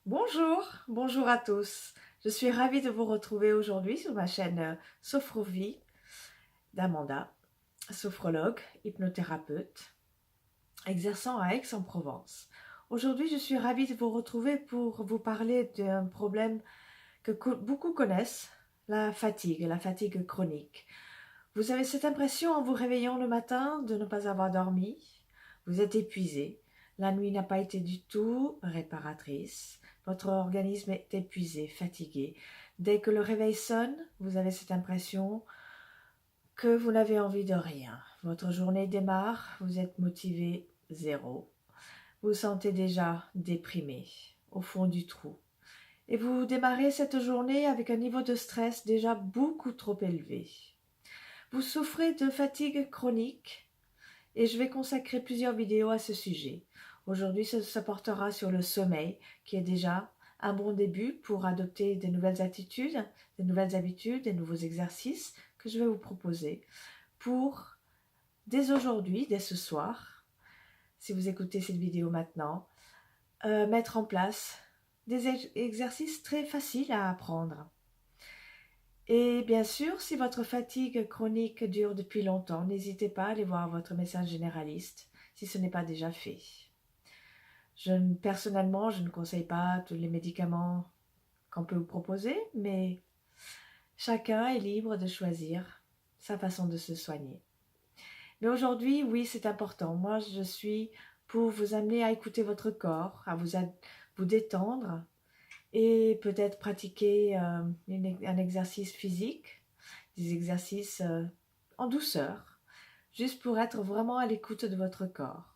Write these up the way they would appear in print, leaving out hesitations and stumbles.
Bonjour à tous. Je suis ravie de vous retrouver aujourd'hui sur ma chaîne Sophrovie d'Amanda, sophrologue, hypnothérapeute, exerçant à Aix-en-Provence. Aujourd'hui, je suis ravie de vous retrouver pour vous parler d'un problème que beaucoup connaissent, la fatigue chronique. Vous avez cette impression en vous réveillant le matin de ne pas avoir dormi, vous êtes épuisé, la nuit n'a pas été du tout réparatrice, votre organisme est épuisé, fatigué. Dès que le réveil sonne, vous avez cette impression que vous n'avez envie de rien. Votre journée démarre, vous êtes motivé zéro. Vous vous sentez déjà déprimé, au fond du trou. Et vous démarrez cette journée avec un niveau de stress déjà beaucoup trop élevé. Vous souffrez de fatigue chronique et je vais consacrer plusieurs vidéos à ce sujet. Aujourd'hui, ça portera sur le sommeil, qui est déjà un bon début pour adopter des nouvelles attitudes, des nouvelles habitudes, des nouveaux exercices que je vais vous proposer pour, dès aujourd'hui, dès ce soir, si vous écoutez cette vidéo maintenant, mettre en place des exercices très faciles à apprendre. Et bien sûr, si votre fatigue chronique dure depuis longtemps, n'hésitez pas à aller voir votre médecin généraliste si ce n'est pas déjà fait. Personnellement, je ne conseille pas tous les médicaments qu'on peut vous proposer, mais chacun est libre de choisir sa façon de se soigner. Mais aujourd'hui, oui, c'est important. Moi, je suis pour vous amener à écouter votre corps, à vous détendre et peut-être pratiquer un exercice physique, des exercices en douceur, juste pour être vraiment à l'écoute de votre corps.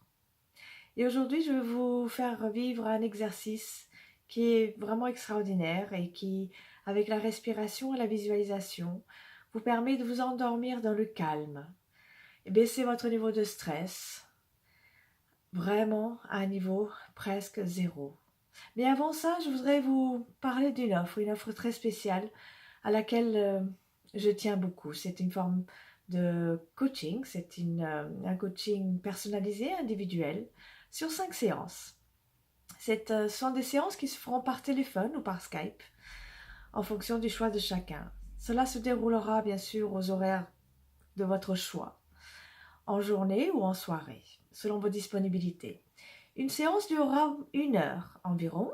Et aujourd'hui, je vais vous faire vivre un exercice qui est vraiment extraordinaire et qui, avec la respiration et la visualisation, vous permet de vous endormir dans le calme et baisser votre niveau de stress vraiment à un niveau presque zéro. Mais avant ça, je voudrais vous parler d'une offre très spéciale à laquelle je tiens beaucoup. C'est une forme de coaching, un coaching personnalisé, individuel, sur 5 séances. Ce sont des séances qui se feront par téléphone ou par Skype, en fonction du choix de chacun. Cela se déroulera bien sûr aux horaires de votre choix, en journée ou en soirée, selon vos disponibilités. Une séance durera 1 heure environ.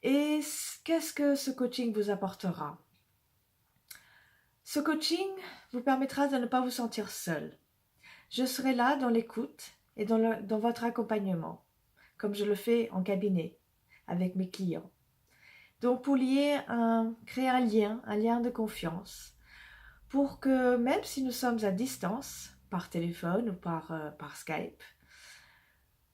Et qu'est-ce que ce coaching vous apportera? Ce coaching vous permettra de ne pas vous sentir seul. Je serai là dans l'écoute et dans votre accompagnement, comme je le fais en cabinet avec mes clients. Donc pour créer un lien de confiance, pour que même si nous sommes à distance, par téléphone ou par Skype,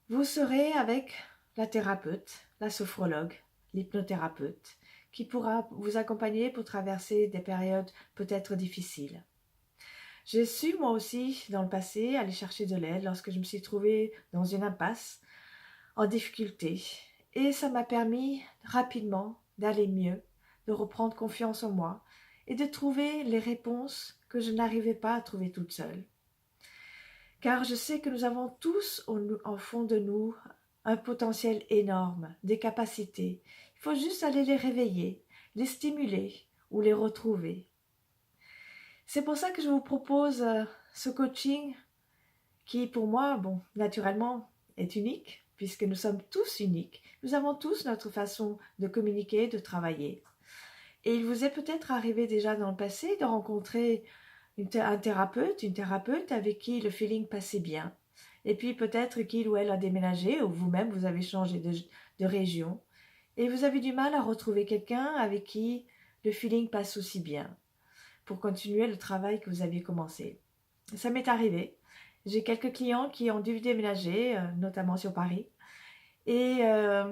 vous serez avec la thérapeute, la sophrologue, l'hypnothérapeute, qui pourra vous accompagner pour traverser des périodes peut-être difficiles. J'ai su, moi aussi, dans le passé, aller chercher de l'aide lorsque je me suis trouvée dans une impasse, en difficulté. Et ça m'a permis rapidement d'aller mieux, de reprendre confiance en moi et de trouver les réponses que je n'arrivais pas à trouver toute seule. Car je sais que nous avons tous au fond de nous un potentiel énorme, des capacités. Il faut juste aller les réveiller, les stimuler ou les retrouver. C'est pour ça que je vous propose ce coaching qui, pour moi, naturellement, est unique, puisque nous sommes tous uniques. Nous avons tous notre façon de communiquer, de travailler. Et il vous est peut-être arrivé déjà dans le passé de rencontrer une thérapeute avec qui le feeling passait bien. Et puis peut-être qu'il ou elle a déménagé, ou vous-même, vous avez changé de région. Et vous avez du mal à retrouver quelqu'un avec qui le feeling passe aussi bien, pour continuer le travail que vous aviez commencé. Ça m'est arrivé. J'ai quelques clients qui ont dû déménager, notamment sur Paris. Et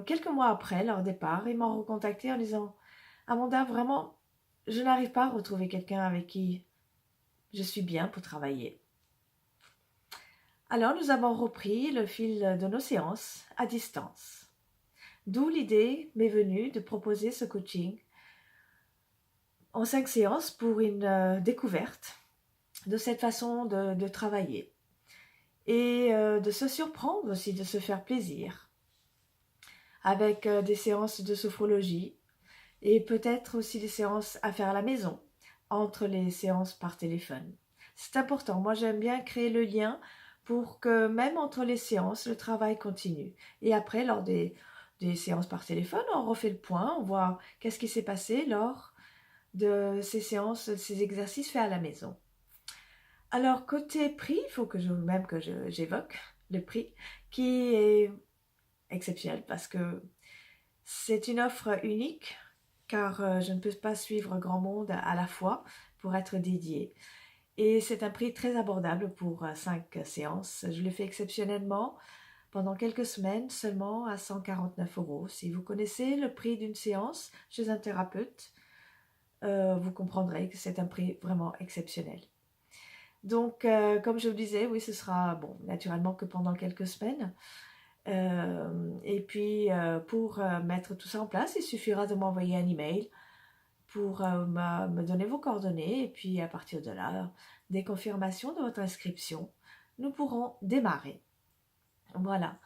quelques mois après leur départ, ils m'ont recontacté en disant « Amanda, vraiment, je n'arrive pas à retrouver quelqu'un avec qui je suis bien pour travailler. » Alors nous avons repris le fil de nos séances à distance. D'où l'idée m'est venue de proposer ce coaching en 5 séances pour une découverte de cette façon de travailler et de se surprendre aussi, de se faire plaisir. avec des séances de sophrologie et peut-être aussi des séances à faire à la maison, entre les séances par téléphone. C'est important. Moi, j'aime bien créer le lien pour que même entre les séances, le travail continue. Et après, lors des séances par téléphone, on refait le point, on voit qu'est-ce qui s'est passé lors de ces séances, ces exercices faits à la maison. Alors, côté prix, il faut que j'évoque le prix qui est exceptionnel parce que c'est une offre unique car je ne peux pas suivre grand monde à la fois pour être dédié. Et c'est un prix très abordable pour 5 séances. Je le fais exceptionnellement pendant quelques semaines seulement à 149 €. Si vous connaissez le prix d'une séance chez un thérapeute, vous comprendrez que c'est un prix vraiment exceptionnel. Donc, comme je vous disais, oui, ce sera bon, naturellement que pendant quelques semaines. Et puis, pour mettre tout ça en place, il suffira de m'envoyer un email pour me donner vos coordonnées. Et puis, à partir de là, des confirmations de votre inscription, nous pourrons démarrer. Voilà.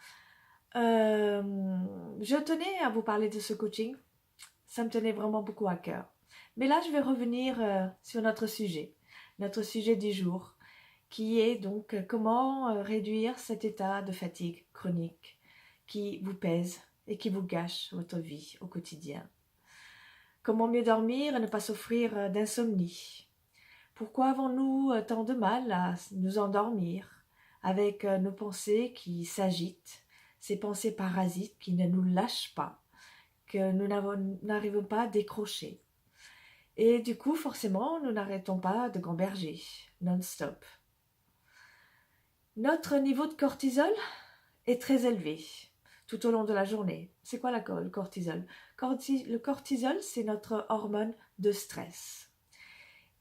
Je tenais à vous parler de ce coaching. Ça me tenait vraiment beaucoup à cœur. Mais là, je vais revenir sur notre sujet du jour, qui est donc comment réduire cet état de fatigue chronique qui vous pèse et qui vous gâche votre vie au quotidien. Comment mieux dormir et ne pas souffrir d'insomnie? Pourquoi avons-nous tant de mal à nous endormir avec nos pensées qui s'agitent, ces pensées parasites qui ne nous lâchent pas, que nous n'arrivons pas à décrocher? Et du coup, forcément, nous n'arrêtons pas de gamberger non-stop. Notre niveau de cortisol est très élevé tout au long de la journée. C'est quoi le cortisol? Le cortisol, c'est notre hormone de stress.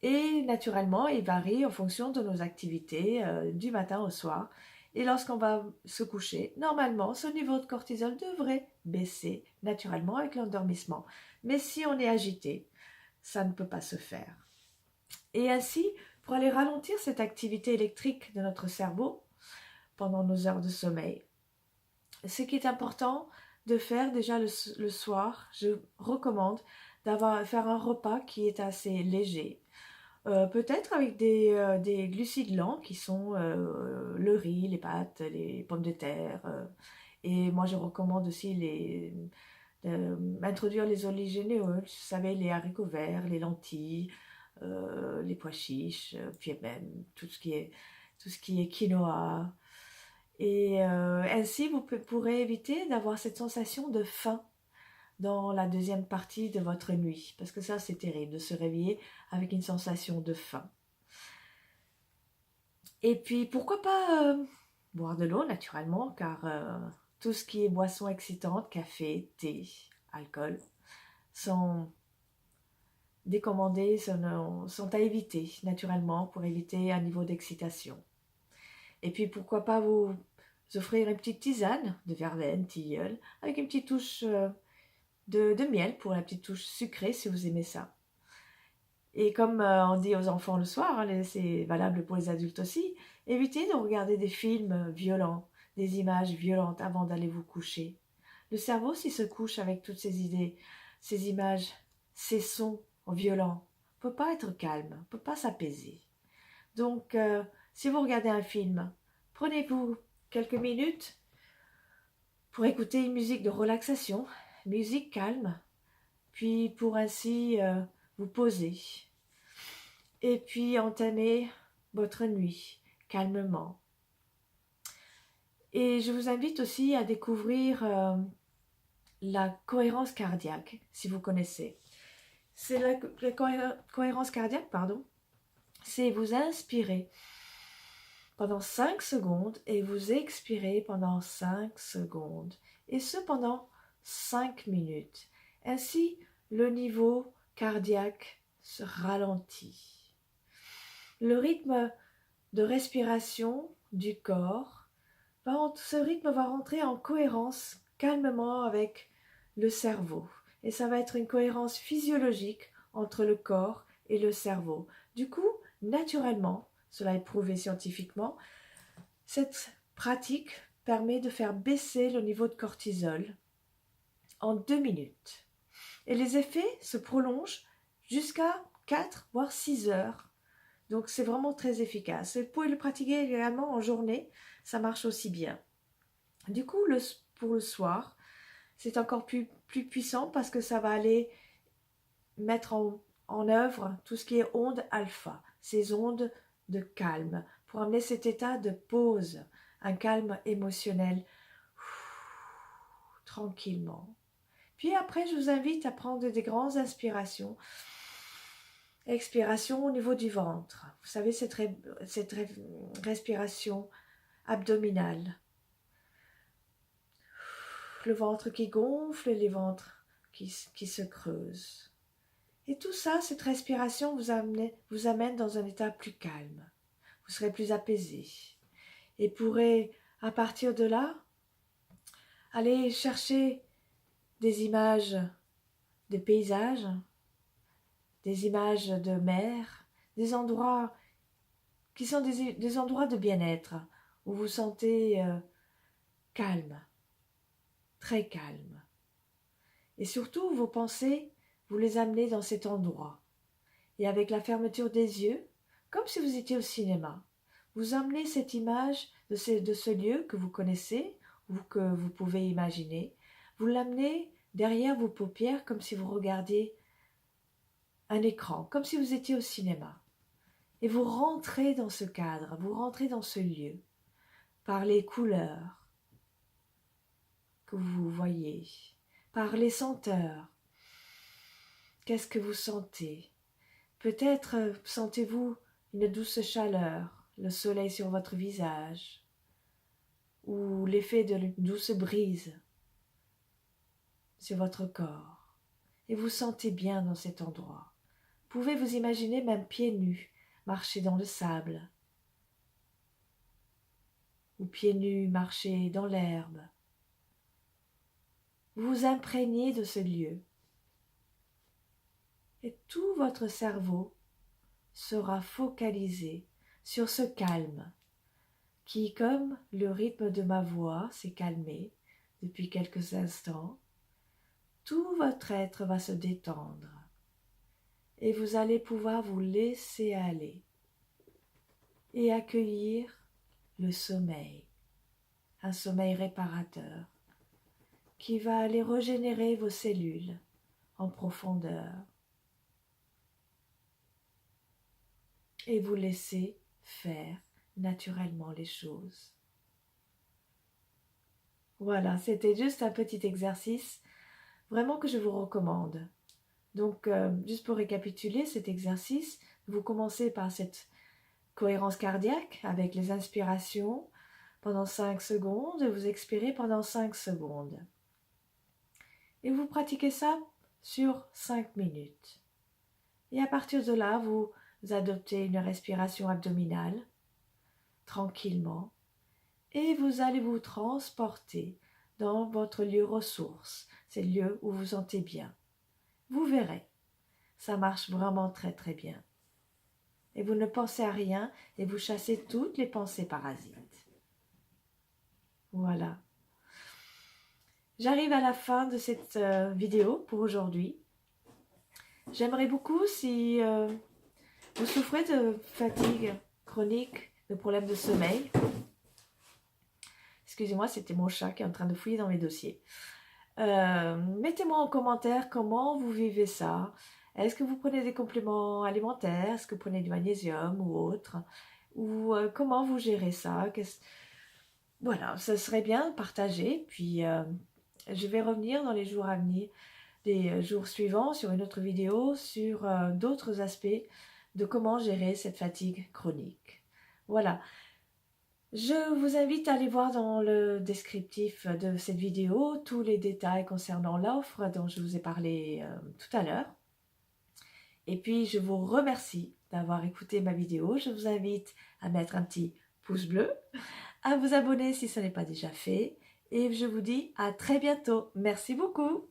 Et naturellement, il varie en fonction de nos activités du matin au soir. Et lorsqu'on va se coucher, normalement, ce niveau de cortisol devrait baisser naturellement avec l'endormissement. Mais si on est agité, ça ne peut pas se faire. Et ainsi, pour aller ralentir cette activité électrique de notre cerveau pendant nos heures de sommeil, ce qui est important de faire déjà le soir, je recommande faire un repas qui est assez léger. Peut-être avec des glucides lents qui sont le riz, les pâtes, les pommes de terre. Et moi, je recommande aussi introduire les oléagineux, vous savez, les haricots verts, les lentilles, les pois chiches, puis même tout ce qui est quinoa. Et ainsi, vous pourrez éviter d'avoir cette sensation de faim dans la deuxième partie de votre nuit. Parce que ça, c'est terrible, de se réveiller avec une sensation de faim. Et puis, pourquoi pas boire de l'eau, naturellement, car tout ce qui est boissons excitantes, café, thé, alcool, sont décommandés, sont à éviter, naturellement, pour éviter un niveau d'excitation. Et puis, pourquoi pas vous offrir une petite tisane de verveine, tilleul, avec une petite touche de miel pour la petite touche sucrée si vous aimez ça. Et comme on dit aux enfants le soir, hein, c'est valable pour les adultes aussi, évitez de regarder des films violents, des images violentes avant d'aller vous coucher. Le cerveau, s'il se couche avec toutes ces idées, ces images, ces sons violents, ne peut pas être calme, ne peut pas s'apaiser. Donc, si vous regardez un film, prenez-vous quelques minutes pour écouter une musique de relaxation, musique calme, puis pour ainsi vous poser et puis entamer votre nuit calmement. Et je vous invite aussi à découvrir la cohérence cardiaque, si vous connaissez. C'est la cohérence cardiaque, c'est vous inspirer pendant 5 secondes et vous expirez pendant 5 secondes. Et ce pendant 5 minutes. Ainsi, le niveau cardiaque se ralentit. Le rythme de respiration du corps, ce rythme va rentrer en cohérence calmement avec le cerveau. Et ça va être une cohérence physiologique entre le corps et le cerveau. Du coup, naturellement, cela est prouvé scientifiquement, cette pratique permet de faire baisser le niveau de cortisol en 2 minutes. Et les effets se prolongent jusqu'à 4 voire 6 heures. Donc c'est vraiment très efficace. Vous pouvez le pratiquer également en journée, ça marche aussi bien. Du coup, pour le soir, c'est encore plus puissant parce que ça va aller mettre en œuvre tout ce qui est ondes alpha, ces ondes de calme, pour amener cet état de pause, un calme émotionnel, tranquillement. Puis après, je vous invite à prendre des grandes inspirations. Expiration au niveau du ventre. Vous savez, cette respiration abdominale. Le ventre qui gonfle et les ventres qui se creusent. Et tout ça, cette respiration vous amène dans un état plus calme. Vous serez plus apaisé. Et pourrez, à partir de là, aller chercher des images de paysages, des images de mer, des endroits qui sont des endroits de bien-être, où vous vous sentez calme, très calme. Et surtout, vos pensées, vous les amenez dans cet endroit. Et avec la fermeture des yeux, comme si vous étiez au cinéma, vous amenez cette image de ce lieu que vous connaissez ou que vous pouvez imaginer, vous l'amenez derrière vos paupières comme si vous regardiez un écran, comme si vous étiez au cinéma. Et vous rentrez dans ce cadre, vous rentrez dans ce lieu, par les couleurs que vous voyez, par les senteurs. Qu'est-ce que vous sentez? Peut-être sentez-vous une douce chaleur, le soleil sur votre visage, ou l'effet de douce brise sur votre corps. Et vous sentez bien dans cet endroit. Vous pouvez vous imaginer même pieds nus, marcher dans le sable, ou pieds nus marcher dans l'herbe. Vous vous imprégnez de ce lieu. Et tout votre cerveau sera focalisé sur ce calme qui, comme le rythme de ma voix s'est calmé depuis quelques instants, tout votre être va se détendre et vous allez pouvoir vous laisser aller et accueillir le sommeil, un sommeil réparateur qui va aller régénérer vos cellules en profondeur et vous laisser faire naturellement les choses. Voilà, c'était juste un petit exercice vraiment que je vous recommande. Donc, juste pour récapituler cet exercice, vous commencez par cette cohérence cardiaque avec les inspirations pendant 5 secondes et vous expirez pendant 5 secondes. Et vous pratiquez ça sur 5 minutes. Et à partir de là, vous adoptez une respiration abdominale tranquillement et vous allez vous transporter dans votre lieu ressource, c'est le lieu où vous vous sentez bien. Vous verrez, ça marche vraiment très très bien. Et vous ne pensez à rien et vous chassez toutes les pensées parasites. Voilà. J'arrive à la fin de cette vidéo pour aujourd'hui. J'aimerais beaucoup si vous souffrez de fatigue chronique, de problèmes de sommeil. Excusez-moi, c'était mon chat qui est en train de fouiller dans mes dossiers. Mettez-moi en commentaire comment vous vivez ça. Est-ce que vous prenez des compléments alimentaires? Est-ce que vous prenez du magnésium ou autre? Ou comment vous gérez ça? Voilà, ça serait bien de partager. Puis je vais revenir dans les jours à venir, les jours suivants, sur une autre vidéo, sur d'autres aspects de comment gérer cette fatigue chronique. Voilà. Je vous invite à aller voir dans le descriptif de cette vidéo tous les détails concernant l'offre dont je vous ai parlé tout à l'heure. Et puis, je vous remercie d'avoir écouté ma vidéo. Je vous invite à mettre un petit pouce bleu, à vous abonner si ce n'est pas déjà fait. Et je vous dis à très bientôt. Merci beaucoup.